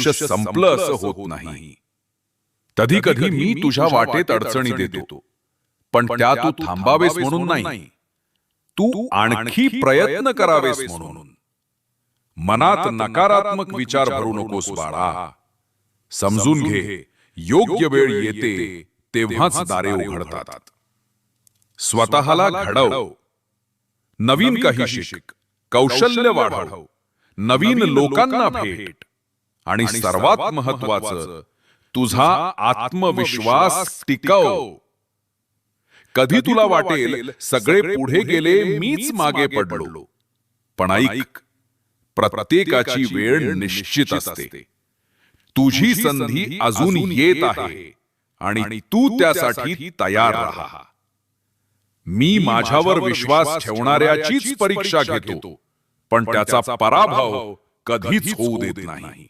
आयुष्य संपलं असं होत नाही. कधी कधी मी तुझ्या वाटेत अडचणी देतो, पण त्या तू थांबावेस म्हणून नाही, तू आणखी प्रयत्न करावेस म्हणून. मनात नकारात्मक विचार भरू नकोस बाळा. समजून घे, योग्य वेळ येते तेव्हाच दारे उघडतात. स्वतःला घडव, नवीन काही शिक, कौशल्य वाढव, नवीन लोकांना भेट, आणि सर्वात महत्वाचं तुझा आत्मविश्वास टिकव. कधी तुला वाटेल सगळे पुढे गेले, मीच मागे पडलो, पण ऐक, प्रत्येकाची वेळ निश्चित असते. तुझी संधी अजून येत आहे आणि तू त्यासाठी तयार राहा. मी माझ्यावर विश्वास ठेवणाऱ्याचीच परीक्षा घेतो, पण त्याचा पराभव कधीच होऊ देत नाही.